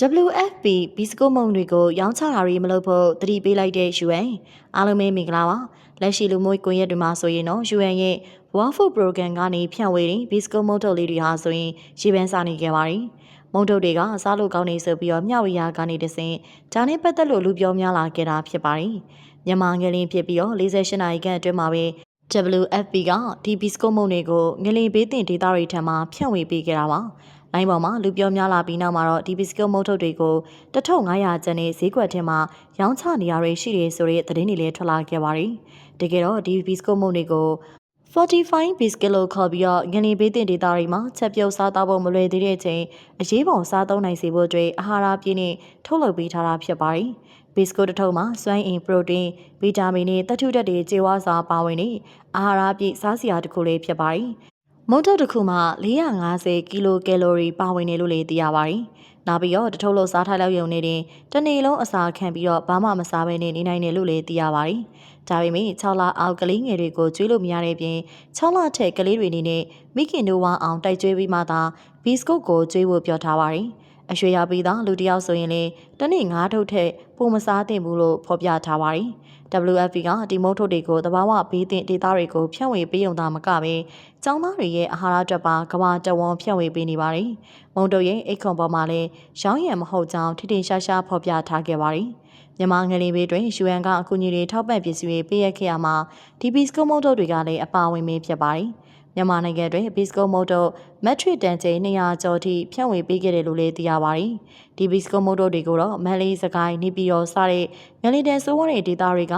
WFP ဘီစကိုမုံတွေကိုရောင်းချတာတွေမလုပ်ဖို့တတိပေးလိုက်တဲ့ UN အားလုံးပဲမင်္ဂလာပါလက်ရှိလူမျိုးကွန်ရက်တွေမှာဆိုရင်တော့ UN ရဲ့ World Food Program ကနေဖြန့်ဝေတဲ့ဘီစကိုမုံထုတ်လေးတွေဟာဆိုရင်ရေပန်းစားနေခဲ့ပါတယ်မုံထုတ်တွေကစားလို့ကောင်းနေဆိုပြီးတော့မျှဝေရကနေတစဉ်ဒါနဲ့ပတ်သက်လို့လူပြောများလာခဲ့တာဖြစ်ပါတယ်မြန်မာငလင်းဖြစ်ပြီးတော့48နာရီခန့်အတွင်းမှာပဲ WFP ကဒီဘီစကိုမုံတွေကိုငလင်ဘေးတင်ဒေသတွေထံမှာဖြန့်ဝေပေးခဲ့တာပါလိုင်းပေါ်မှာလူပြောများလာပြီးနောက်မှာတော့ဒီဘီစကိုမုံထုတ်တွေကို1500ကျပ်နဲ့ဈေးကွက်ထဲမှာရောင်းချနေရတွေရှိတယ်ဆိုတဲ့သတင်းတွေလည်းထွက်လာခဲ့ပါတယ်။တကယ်တော့ဒီဘီစကိုမုံတွေကို45 biscuit လို့ခေါ်ပြီးတော့ငလင်ဘေးတင်ဒေသတွေမှာချက်ပြုတ်စားသောက်ဖို့မလွယ်သေးတဲ့အချိန်အရေးပေါ်စားသုံးနိုင်စေဖို့အတွက်အာဟာရပြည့်နဲ့ထုတ်လုပ်ပေးထားတာဖြစ်ပါတယ်။ဘီစကိုတစ်ထုပ်မှာစွမ်းအင်ပရိုတင်းဗီတာမင်နဲ့သတ္တုဓာတ်တွေကျေဝါးစွာပါဝင်တဲ့အာဟာရပြည့်စားစရာတစ်ခုလေးဖြစ်ပါတယ်။မုံထုတ်တစ်ခုမှာ450ကီလိုကယ်လိုရီပါဝင်တယ်လို့လည်းသိရပါတယ်။နောက်ပြီးတော့တစ်ထုပ်လို့စားထားလောက်ရုံနဲ့တင်တစ်နေ့လုံးအစာခံပြီးတော့ဘာမှမစားဘဲနေနိုင်တယ်လို့လည်းသိရပါတယ်။ဒါပေမဲ့6လအောက်ကလေးငယ်တွေကိုကျွေးလို့မရတဲ့ပြင်6လထက်ကလေးတွေအနေနဲ့မိခင်တို့ဝအောင်တိုက်ကျွေးပြီးမှသာဘီစကုတ်ကိုကျွေးဖို့ပြောထားပါတယ်။အရွှေရပြီးသားလူတစ်ယောက်ဆိုရင်လည်းတစ်နေ့9ထုတ်ထက်ပိုမစားသင့်ဘူးလို့ဖော်ပြထားပါတယ်။ WFP ကဒီမုံထုတ်တွေကိုတဘာဝဘေးတင်ဒေသတွေကိုဖြန့်ဝေပေးုံသာမကပဲကျောင်းသားတွေရဲ့အာဟာရအတွက်ပါကဘာတဝန်းဖြန့်ဝေပေးနေပါတယ်။မုံတို့ရဲ့အိတ်ခွန်ပေါ်မှာလည်းရောင်းရံမဟုတ်ကြောင်းထိထိရှားရှားဖော်ပြထားခဲ့ပါတယ်။မြန်မာငလင်ဘေးတွင် UN ကအကူအညီတွေထောက်ပံ့ပစ္စည်းတွေပေးရခဲ့ရမှာဒီဘီစကိုမုံတို့တွေကလည်းအပါဝင်ပဲဖြစ်ပါတယ်။မြန်မာနိုင်ငံတွင်ဘီစကိုမုံတို့မက်ထရစ်တန်ချိန်200ကျော်ထိဖြန့်ဝေပေးခဲ့တယ်လို့လည်းသိရပါတယ်။ဒီဘီစကိုမုံတို့တွေကိုတော့မန်လေးစကိုင်းနေပြည်တော်စတဲ့ငလင်တန်ဆိုးဝါးတဲ့ဒေသတွေက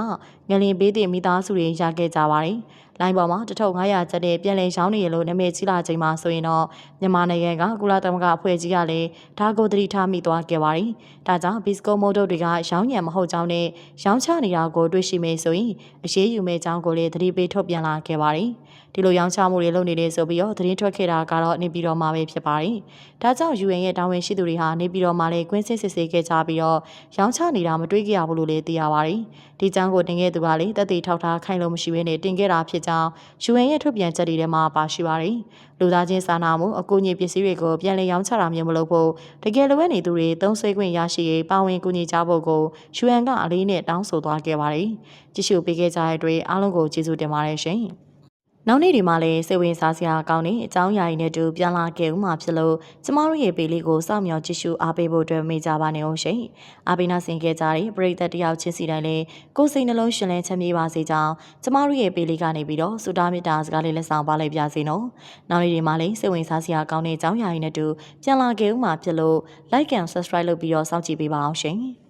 ငလင်ဘေးတင်မိသားစုတွေရခဲ့ကြပါတယ်။လိုင်းပေါ်မှာ1500ကျပ်နဲ့ပြန်လည်ရောင်းနေရလို့နာမည်ကြီးလာချိန်မှာဆိုရင်တော့မြန်မာနိုင်ငံကကုလသမဂ္ဂအဖွဲ့ကြီးကလည်းဒါကိုသတိထားမိသွားခဲ့ပါတယ်။ဒါကြောင့်ဘီစကိုမုံတို့တွေကရောင်းရံမဟုတ်ကြောင်းနဲ့ရောင်းချနေတာကိုတွေ့ရှိမယ်ဆိုရင်အရေးယူမယ့်အကြောင်းကိုလည်းသတိပေးထုတ်ပြန်လာခဲ့ပါတယ်။ဒီလိုရောင်းချမှုတွေလုပ်နေတယ်ဆိုပြီးတော့သတင်းထွက်ခဲ့တာကတော့နေပြည်တော်မှာပဲဖြစ်ပါတယ်။ဒါကြောင့် UN ရဲ့တာဝန်ရှိသူတွေဟာနေပြည်တော်မှာလည်းကွင်းစစ်စစ်ဆေးခဲ့ကြပြီးတော့ရောင်းချနေတာမတွေ့ကြရဘူးလို့လည်းသိရပါတယ်။ဒီကြောင့်ကိုတင်ခဲ့သူကလည်းတက်သေးထောက်ထားခိုင်လို့မရှိဘဲနဲ့တင်ခဲ့တာဖြစ်ကြောင်း UN ရဲ့ထုတ်ပြန်ချက်တွေထဲမှာပါရှိပါတယ်။လူသားချင်းစာနာမှုအကူအညီပစ္စည်းတွေကိုပြန်လည်ရောင်းချတာမျိုးမလုပ်ဖို့တကယ်လိုအပ်နေသူတွေသုံးဆွဲခွင့်ရရှိရေးပါဝင်ကူညီကြဖို့ကို UN ကအလေးနဲ့တောင်းဆိုသွားခဲ့ပါတယ်။ကြည့်ရှုပေးခဲ့ကြတဲ့အတွက်အားလုံးကိုကျေးဇူးတင်ပါတယ်ရှင်။နောက်နေ့ဒီမှာလည်းစိတ်ဝင်စားစရာကောင်းတဲ့အကြောင်းအရာတွေနဲ့တူပြန်လာခဲ့ဦးမှာဖြစ်လို့ကျမတို့ရဲ့ပေလေးကိုစောင့်မျှော်ကြည့်ရှုအားပေးဖို့အတွက်မေ့ကြပါနဲ့အောင်ရှင်။အားပေးနာဆင်ခဲ့ကြတဲ့ပရိသတ်တယောက်ချင်းစီတိုင်းလည်းကိုယ်စိတ်နှလုံးရှင်လန်းချမ်းမြေ့ပါစေကြောင်းကျမတို့ရဲ့ပေလေးကနေပြီးတော့ဆုတောင်းမေတ္တာစကားလေးလက်ဆောင်ပါလိုက်ပါစေနော်။နောက်နေ့ဒီမှာလည်းစိတ်ဝင်စားစရာကောင်းတဲ့အကြောင်းအရာတွေနဲ့တူပြန်လာခဲ့ဦးမှာဖြစ်လို့ like and subscribe လုပ်ပြီးတော့စောင့်ကြည့်ပေးပါအောင်ရှင်။